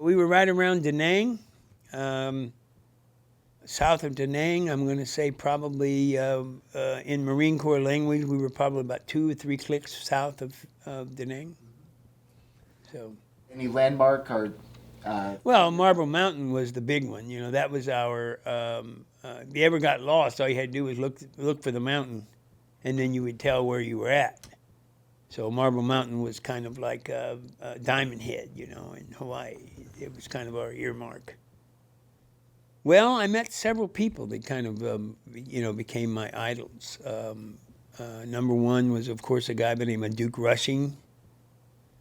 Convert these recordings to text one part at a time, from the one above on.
We were right around Da Nang. South of Da Nang, I'm going to say probably in Marine Corps language, we were probably about 2 or 3 clicks south of Da Nang. So, Any landmark or? well, Marble Mountain was the big one. That was our. If you ever got lost, all you had to do was look for the mountain, and then you would tell where you were at. So Marble Mountain was kind of like Diamond Head, in Hawaii. It was kind of our earmark. Well, I met several people that kind of, became my idols. Number one was, of course, a guy by the name of Duke Rushing.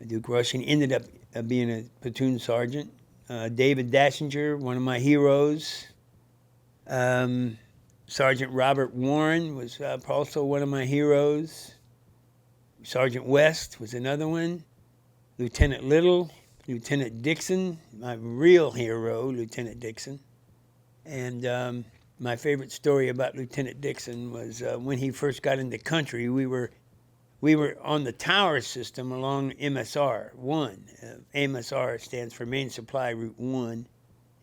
Duke Rushing ended up being a platoon sergeant. David Dashinger, one of my heroes. Sergeant Robert Warren was also one of my heroes. Sergeant West was another one. Lieutenant Little, Lieutenant Dixon, my real hero, Lieutenant Dixon. And my favorite story about Lieutenant Dixon was when he first got into country, we were on the tower system along MSR 1. MSR stands for Main Supply Route 1.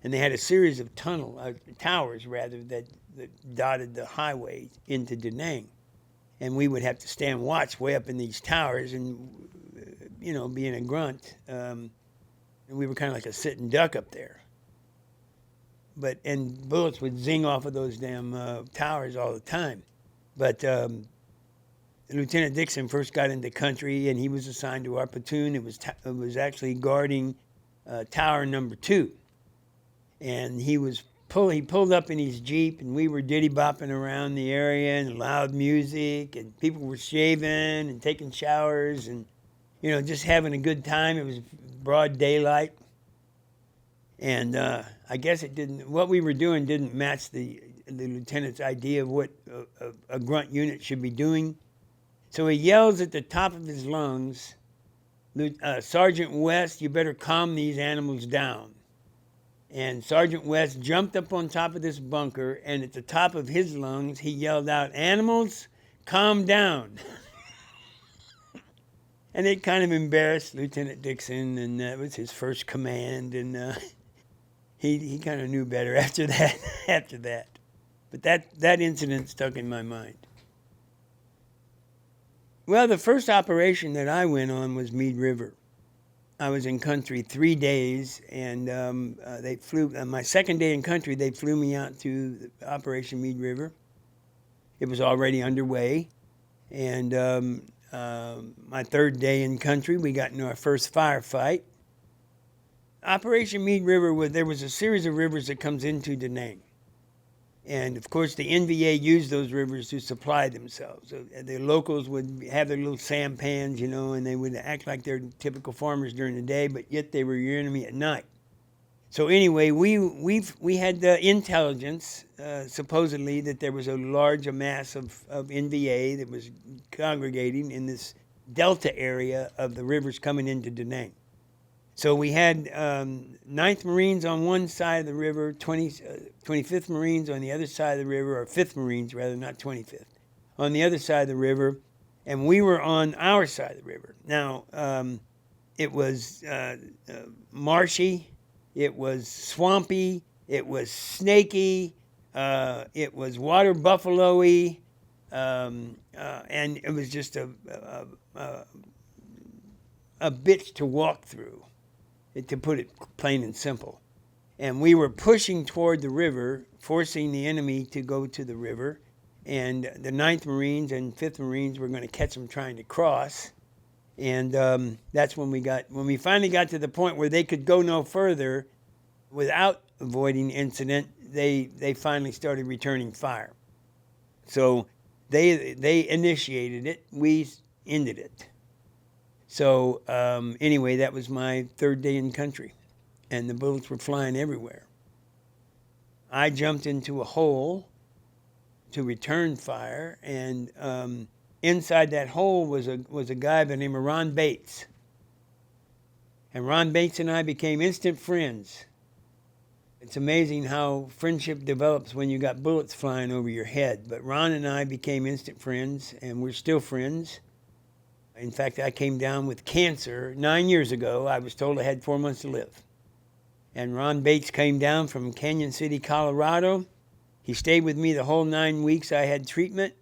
And they had a series of towers that dotted the highway into Da Nang. And we would have to stand watch way up in these towers and, being a grunt, we were kind of like a sitting duck up there. And bullets would zing off of those damn towers all the time. But Lieutenant Dixon first got into country, and he was assigned to our platoon. It was actually guarding tower number 2. And he pulled up in his Jeep, and we were diddy-bopping around the area, and loud music, and people were shaving and taking showers and, just having a good time. It was broad daylight. And I guess what we were doing didn't match the lieutenant's idea of what a grunt unit should be doing. So he yells at the top of his lungs, Sergeant West, you better calm these animals down. And Sergeant West jumped up on top of this bunker, and at the top of his lungs, he yelled out, animals, calm down. And it kind of embarrassed Lieutenant Dixon, and that was his first command, and he kind of knew better after that. But that incident stuck in my mind. Well, the first operation that I went on was Mead River. I was in country 3 days, and they flew. My second day in country, they flew me out to Operation Mead River. It was already underway, and my third day in country, we got into our first firefight. Operation Mead River, there was a series of rivers that comes into Da Nang. And, of course, the NVA used those rivers to supply themselves. So the locals would have their little sampans, and they would act like they're typical farmers during the day, but yet they were your enemy at night. So anyway, we had the intelligence, supposedly, that there was a large mass of NVA that was congregating in this delta area of the rivers coming into Da Nang. So we had 9th Marines on one side of the river, 25th Marines on the other side of the river, or 5th Marines rather, not 25th, on the other side of the river, and we were on our side of the river. Now, it was marshy, it was swampy, it was snaky, it was water buffalo-y, and it was just a bitch to walk through, to put it plain and simple. And we were pushing toward the river, forcing the enemy to go to the river. And the 9th Marines and 5th Marines were going to catch them trying to cross. And that's when we finally got to the point where they could go no further without avoiding incident, they finally started returning fire. So they initiated it, we ended it. So anyway, that was my third day in country, and the bullets were flying everywhere. I jumped into a hole to return fire, and inside that hole was a guy by the name of Ron Bates. And Ron Bates and I became instant friends. It's amazing how friendship develops when you got bullets flying over your head. But Ron and I became instant friends, and we're still friends. In fact, I came down with cancer 9 years ago. I was told I had 4 months to live. And Ron Bates came down from Canyon City, Colorado. He stayed with me the whole 9 weeks I had treatment.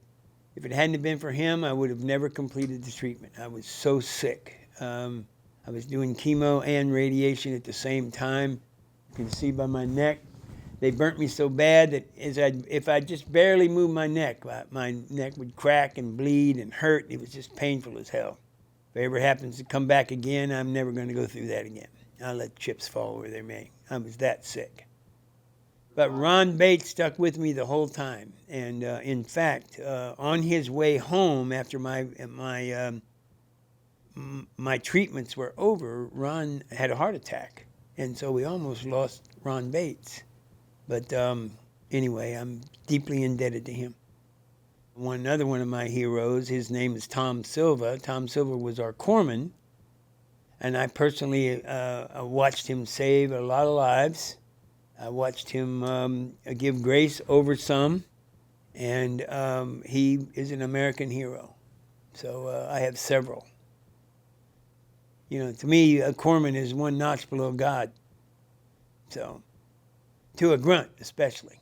If it hadn't been for him, I would have never completed the treatment. I was so sick. I was doing chemo and radiation at the same time. You can see by my neck. They burnt me so bad that if I just barely moved my neck would crack and bleed and hurt. It was just painful as hell. If it ever happens to come back again, I'm never going to go through that again. I'll let chips fall where they may. I was that sick. But Ron Bates stuck with me the whole time. And in fact, on his way home after my treatments were over, Ron had a heart attack. And so we almost lost Ron Bates. But anyway, I'm deeply indebted to him. Another one of my heroes, his name is Tom Silva. Tom Silva was our corpsman. And I personally watched him save a lot of lives. I watched him give grace over some. And he is an American hero. So I have several. You know, to me, a corpsman is one notch below God. So, to a grunt especially.